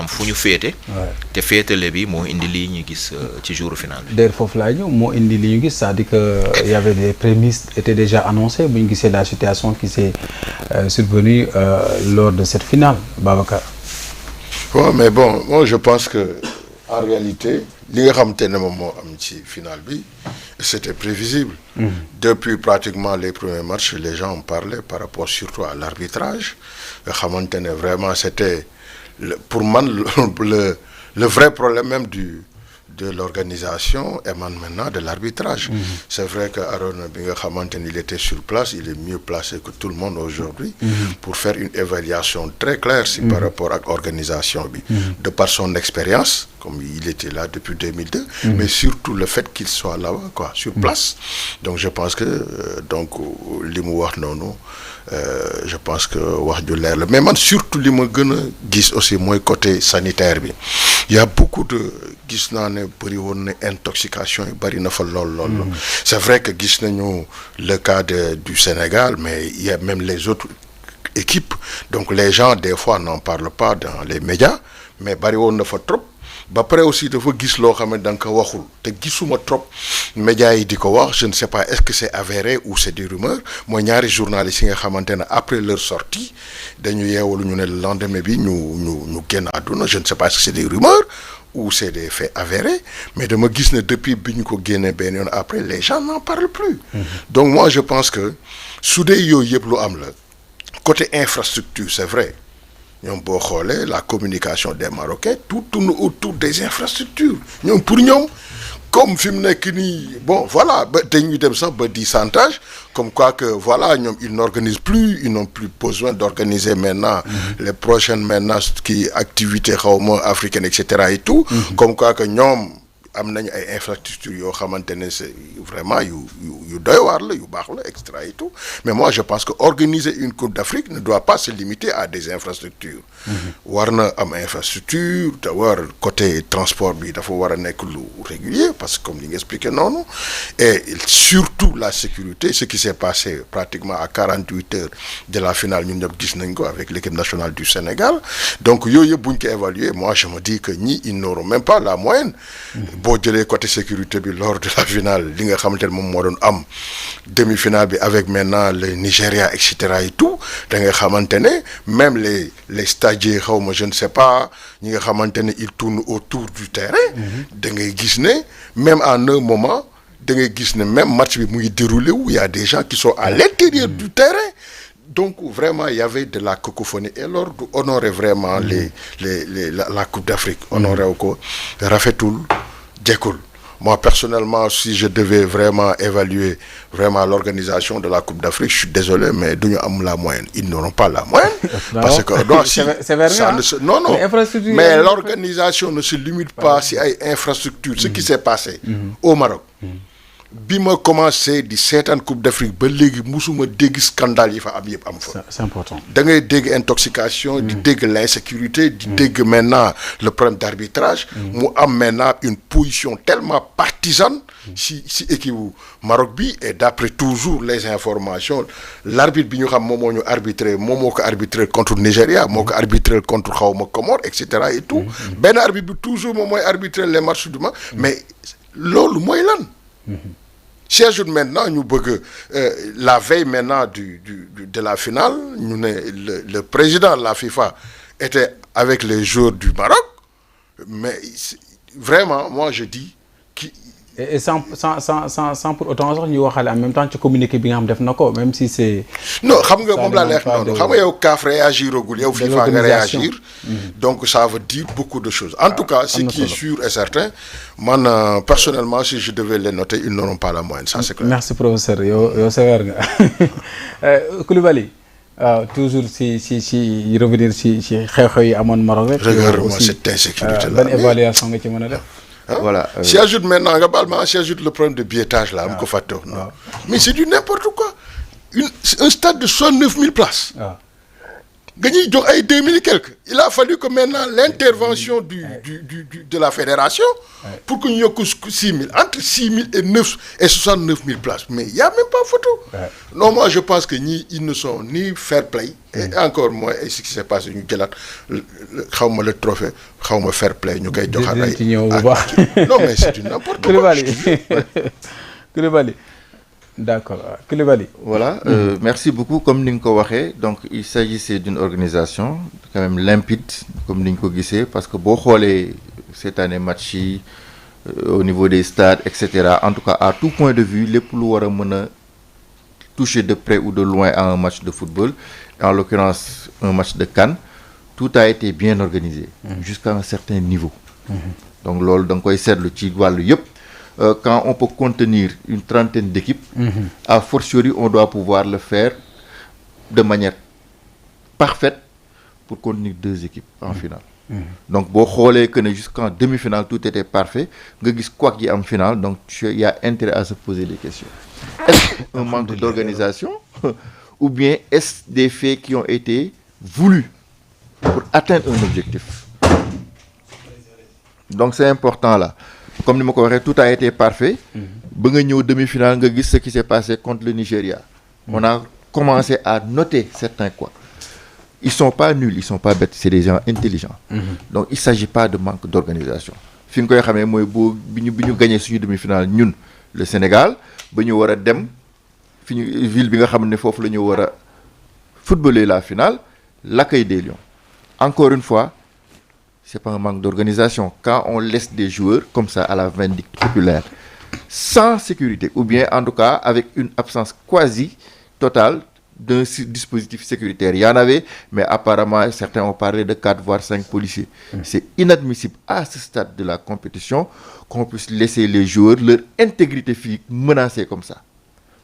fu ñu féete. te féetale bi moo indi lii ñu gis ci jour final bi. d'ailleurs foofu laa ñëw moo indi li ñu gis c'est-à-dire que y avait des prémices étaient déjà annoncées bu ñu gisee la situation qui s'est survenue lors de cette finale Babacar. Ouais, mais bon moi je pense que en réalité li nga xamante ne moom moo am ci finale bi c'était prévisible. Depuis pratiquement les premiers matchs les gens ont parlé par rapport surtout à l'arbitrage nga xamante ne vraiment c'était pour man le vrai problème même de l'organisation émane maintenant de l'arbitrage. C'est vrai que Arona bi nga xamante ni il était sur place il est mieux placé que tout le monde aujourd'hui pour faire une évaluation très claire si par rapport ak organisation bi de par son expérience comme il était là depuis 2002 mais surtout le fait qu'il soit là-bas quoi sur place donc je pense que donc li mu wax noonu je pense que wax ju leer la mais man surtout li ma gën a gis aussi mooy côté sanitaire bi il y a beaucoup de gis naa ne bëri woon na intoxication yi bëri na fa lool c'est vrai que gis nañu le cas du Sénégal mais il y a même les autres équipes donc les gens des fois n'en parlent pas dans les médias mais bëri woon na fa trop ba pare aussi dafa gis loo xam ne da nga ko waxul te gisuma trop médias yi di ko wax je ne sais pas est-ce que c'est avéré ou c'est des rumeurs mooy ñaari journalistes yi nga xamante ne après leur sortie dañu yeewalu ñu ne le lendemain bi ñu génn àdduna je ne sais pas est-ce que c'est des rumeurs ou c'est des faits avérés mais dama gis ne depuis bi ñu ko génnee benn yoon après les gens n'en parlent plus donc moi je pense que su dee yooyu yëpp lu am la côté infrastructure c'est vrai ñoom boo xoolee la communication des Marocains tout tourne autour des infrastructures ñoom pour ñoom comme fi mu nekk nii bon voilà ba dañuy dem sax ba di chantage comme quoi que voilà ñoom ils n'organisent plus ils n'ont plus besoin d'organiser maintenant les prochaines maintenant qui activités xawma africaines et cetera et tout comme quoi que ñoom am nañu ay infrastructures yoo xamante ne c'est vraiment yu doy waar la yu baax la extra et tout mais moi je pense que organiser une Coupe d'Afrique ne doit pas se limiter à des infrastructures war na am infrastructure te war côté transport bi dafa war a nekk lu régulier parce que comme li nga expliqué noonu et surtout la sécurité ce qui s'est passé pratiquement à 48 heures de la finale ñun ñëpp gis nañ ko avec l'équipe nationale du Sénégal donc yooyu yëpp bu ñu ko évaluer moi je me dis que ñi ils n'auront même pas la moyenne boo jëlee côté sécurité bi lors de la finale li nga xamante ne moom moo doon am demi-finale bi avec maintenant le Nigeria et cetera et tout da nga xamante ne même les stagiaires xaw ma je ne sais pas ñi nga xamante ne ils tournent autour du terrain da ngay gis ne même en un moment da ngay gis ne même match bi mu ngi déroulé wu il y a des gens qui sont à l'intérieur du terrain donc vraiment il y avait de la cacophonie et lors de honorer vraiment la Coupe d'Afrique honorer ko rafetul jekkul moi personnellement si je devais vraiment évaluer vraiment l'organisation de la Coupe d'Afrique je suis désolé mais duñu am la moyenne ils n'auront pas la moyenne parce que non si ça ne se non mais l'organisation ne se limite pas si ay infrastructures ce qui s'est passé au Maroc bi ma commencé di seetaan Coupe d'Afrique ba léegi musuma dégg scandale yi fa am yëpp am fa. C'est important. da ngay dégg intoxication. di dégg l'insécurité. di dégg maintenant le problème d'arbitrage. mu am maintenant une position tellement partisane. si équipe Maroc bi et d'après toujours les informations l'arbitre bi ñu xam moom moo ñu arbitré moom moo ko arbitré contre Nigeria moo ko arbitré contre xawma Comores et cetera et tout. benn arbitre bi toujours moom mooy arbitré les matchs du match mais loolu mooy lan. Si ajoute maintenant ñu bëgg la veille maintenant de la finale ñu ne le président de la FIFA était avec les joueurs du Maroc mais vraiment moi je dis qui et sans pour autant sax ñu waxale en même temps ci communiqué bi nga xam def na ko même si c'est non xam nga moom laa leex noonu xam nga yow CAF réagir agul yow FIFA nga réagir donc ça veut dire beaucoup de choses en tout cas ce qui est sûr et certain man personnellement si je devais les noter ils n'auront pas la moyenne ça c'est clair. Merci professeur yow sévère nga Coulibaly waaw toujours si revenir si xew-xew yi amoon Maroc rek. regarde-moi cette insécurité là ban évaluation nga ci mën a def. Voilà. Si ajoute maintenant nga baal ma si ajoute le problème de billetage là am ko fàtte woon non mais c'est du n'importe quoi un stade de 69 000 places. nga ñuy jox ay 2000 et quelques. Il a fallu que maintenant l'intervention de la fédération pour que ñu yokk 6000 entre 6000 et 69 000 places mais il y a même pas photo. Non, moi je pense que ñii ils ne sont ni fair play et encore moins et ce qui s'est passé ñu jëlaat xaw ma le trophée xaw ma fair play ñu koy joxaat ay. Non mais c'est une n'importe quoi. Koulibaly. D'accord. Koulibaly. Voilà, merci beaucoup. Comme ni nga ko waxee, donc il s'agissait d'une organisation quand même limpide, comme ni nga ko gisee, parce que boo xoolee cette année match yi au niveau des stades, etc. En tout cas, à tout point de vue, lépp lu war a mën a toucher de près ou de loin à un match de football, en l'occurrence un match de CAN, tout a été bien organisé, jusqu'à un certain niveau. Donc loolu da nga koy seetlu ci wàllu yëpp. Quand on peut contenir une trentaine d'équipes, a fortiori, on doit pouvoir le faire de manière parfaite pour contenir 2 équipes en finale. Donc, boo xoolee que jusqu'en demi-finale, tout était parfait, nga gis quoi qu'il y ait en finale, donc il y a intérêt à se poser des questions. Est-ce un manque d'organisation ou bien est-ce des faits qui ont été voulus pour atteindre un objectif? Donc, c'est important là. Comme ni ma ko waxee, tout a été parfait. Ba nga ñëw demi-finale nga gis ce qui s'est passé contre le Nigeria. On a commencé à noter certains quoi. Ils sont pas nuls, ils sont pas bêtes, c'est des gens intelligents. Donc il s'agit pas de manque d'organisation. Fi nga koy xamee mooy bi ñu gagné suñu demi-finale ñun le Sénégal ba ñu war a dem fi ñu ville bi nga xam ne foofu la ñu war a footballer la finale, l'accueil des Lions. Encore une fois, c'est pas un manque d'organisation. Quand on laisse des joueurs comme ça à la vindicte populaire, sans sécurité, ou bien en tout cas avec une absence quasi totale d'un dispositif sécuritaire. Il y en avait, mais apparemment certains ont parlé de 4 voire 5 policiers. C'est inadmissible à ce stade de la compétition qu'on puisse laisser les joueurs, leur intégrité physique menacée comme ça.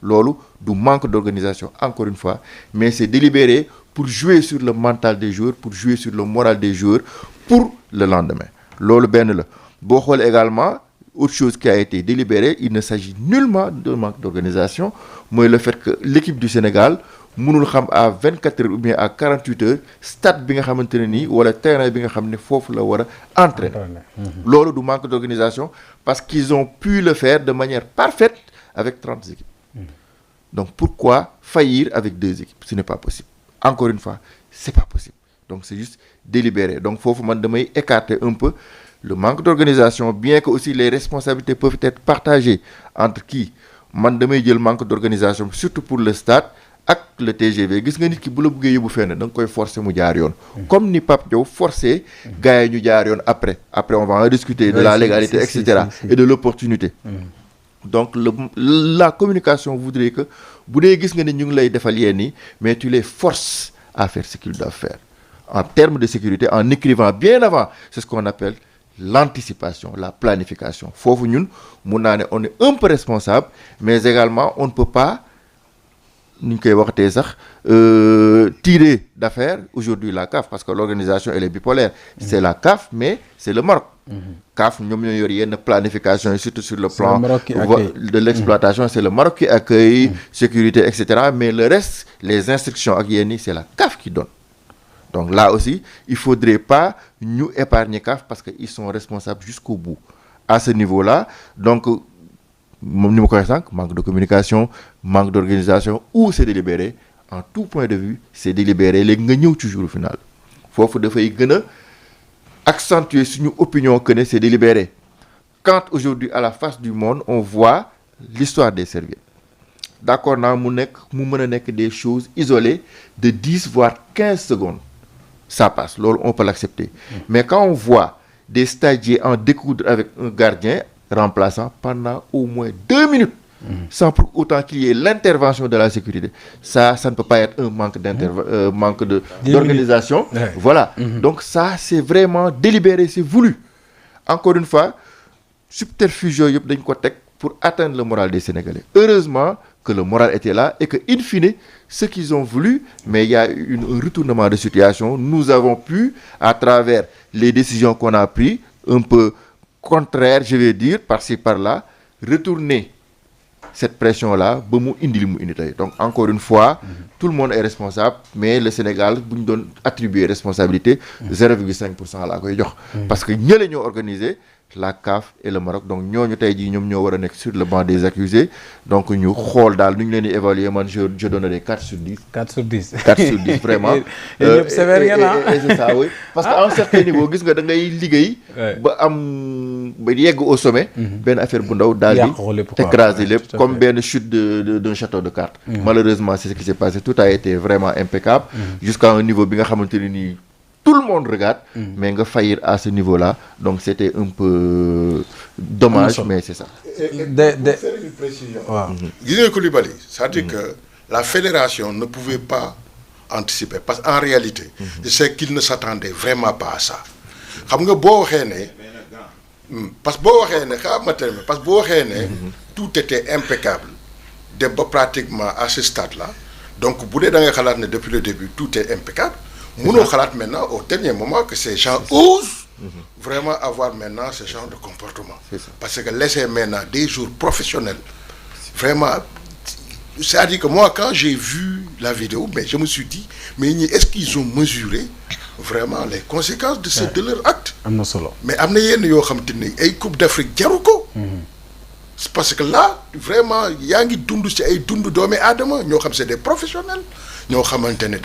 Loolu du manque d'organisation, encore une fois, mais c'est délibéré pour jouer sur le mental des joueurs, pour jouer sur le moral des joueurs, pour le lendemain. Loolu benn la. Boo xool également, autre chose qui a été délibérée, il ne s'agit nullement de manque d'organisation, mooy le fait que l'équipe du Sénégal mënul xam à 24 heures ou bien à 48 heures stade bi nga xamante ne nii wala terrain bi nga xam ne foofu la war a entraîner. Loolu du manque d'organisation parce qu'ils ont pu le faire de manière parfaite avec 30 équipes. Donc pourquoi faillir avec 2 équipes? Ce n'est pas possible. Encore une fois, c'est pas possible. Donc c'est juste délibéré. Donc foofu man damay écarter un peu le manque d'organisation, bien que aussi les responsabilités peuvent être partagées entre qui? Man damay jël manque d'organisation surtout pour le stade ak le TGV. Gis nga nit ki bu la bëggee yóbbu fenn da nga koy forcer mu jaar yoon. Comme ni Pape Diaw forcé gars yi ñu jaar yoon après on va en discuter de la légalité, etc. et de l'opportunité. Donc la communication voudrait que bu dee gis nga ne ñu ngi lay defal yenn yi mais tu les forces à faire ce qu'ils doivent faire en termes de sécurité, en écrivant bien avant. C'est ce qu'on appelle l'anticipation, la planification. Foofu ñun mun naa ne on est un peu responsable, mais également on ne peut pas ni ñu koy waxatee sax tirer d'affaire aujourd'hui la CAF parce que l'organisation elle est bipolaire. C'est la CAF mais c'est le Maroc. CAF ñoom ñoo yor yenn planification surtout sur le plan de l'exploitation, c'est le Maroc qui accueille, sécurité, etc. Mais le reste, les instructions ak yenn yi c'est la CAF qui donne. Donc là aussi, il faudrait pas nous épargner CAF parce qu'ils sont responsables jusqu'au bout. À ce niveau-là, donc manque de communication, manque d'organisation, ou c'est délibéré, en tout point de vue, c'est délibéré. Les gagnants toujours au final. Il faut accentuer sur une opinion que c'est délibéré. Quand aujourd'hui, à la face du monde, on voit l'histoire des serviettes. D'accord, des choses isolées de 10 voire 15 secondes. Ça passe, on peut l'accepter. Mais quand on voit des stagiaires en découdre avec un gardien remplaçant pendant au moins 2 minutes, sans pour autant qu'il y ait l'intervention de la sécurité, ça ne peut pas être un manque d'organisation. Voilà. Donc ça, c'est vraiment délibéré, c'est voulu. Encore une fois, subterfuge pour atteindre le moral des Sénégalais. Heureusement que le moral était là et que, in fine, ce qu'ils ont voulu, mais il y a eu un retournement de situation. Nous avons pu, à travers les décisions qu'on a prises, un peu contraires, je vais dire, par-ci, par-là, retourner cette pression-là ba mu indi li mu indi tey donc encore une fois tout le monde est responsable mais le Sénégal bu ñu doon attribuer responsabilité 0,5% laa koy jox parce que ñële ñoo organisé la CAF et le Maroc donc ñooñu tey jii ñoom ñoo war a nekk sur le banc des accusés donc ñu xool daal nu ñu leen di évaluer man je donnerai 4 sur 10. 4 sur 10. 4 sur 10 vraiment. et ñëpp sévère ngeen et c'est ça oui parce que à un certain niveau gis nga da ngay liggéey. ba am ba yegg au sommet. benn affaire bu ndaw daal di écraser lépp comme benn chute d'un château de cartes. Malheureusement c'est ce qui s'est passé tout a été vraiment impeccable. Jusqu'à un niveau bi nga xamante ne nii. Tout le monde regarde, mais nga faillir à ce niveau-là, donc c'était un peu dommage, mais c'est ça. Et pour faire une précision, Guinée Koulibaly, c'est-à-dire que la fédération ne pouvait pas anticiper, parce qu'en réalité, je sais qu'il ne s'attendait vraiment pas à ça. Xam nga boo waxee ne parce que boo waxee ne parce que boo waxee ne tout était impeccable de ba pratiquement à ce stade-là, donc bu dee da nga xalaat ne depuis le début tout est impeccable. Mënoo xalaat maintenant au dernier moment que ces gens osent vraiment avoir maintenant ce genre de comportement. Parce que laisser maintenant des jours professionnels, vraiment, c'est-à-dire que moi quand j'ai vu la vidéo, mais je me suis dit, mais est-ce qu'ils ont mesuré vraiment les conséquences de leur acte? Mais am na yenn yoo xam te ne ay Coupe d'Afrique jaru ko. C'est parce que là vraiment yaa ngi dund ci ay dund doomi aadama ñoo xam c'est des professionnels ñoo xamante ne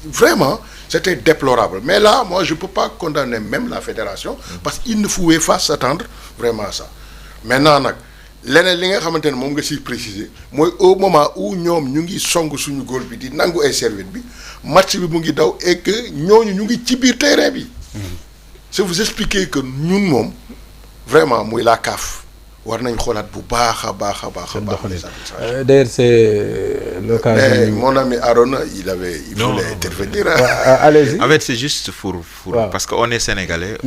vraiment c'était déplorable mais là moi je peux pas condamner même la fédération parce qu'il ne pouvait pas s'attendre vraiment à ça maintenant nag leneen li nga xamante ne moom nga siy préciser mooy au moment où ñoom ñu ngi song suñu góol bi di nangu ay serviette bi match bi mu ngi daw et que ñooñu ñu ngi ci biir terrain bi c'est vous expliquer que ñun moom vraiment muy la CAF war nañ xoolaat bu baax a baax a baax a baax. D'ailleurs c'est l'occasion. Mais mon ami Arona il voulait intervenir. Allez-y. En fait c'est juste pour parce que on est sénégalais.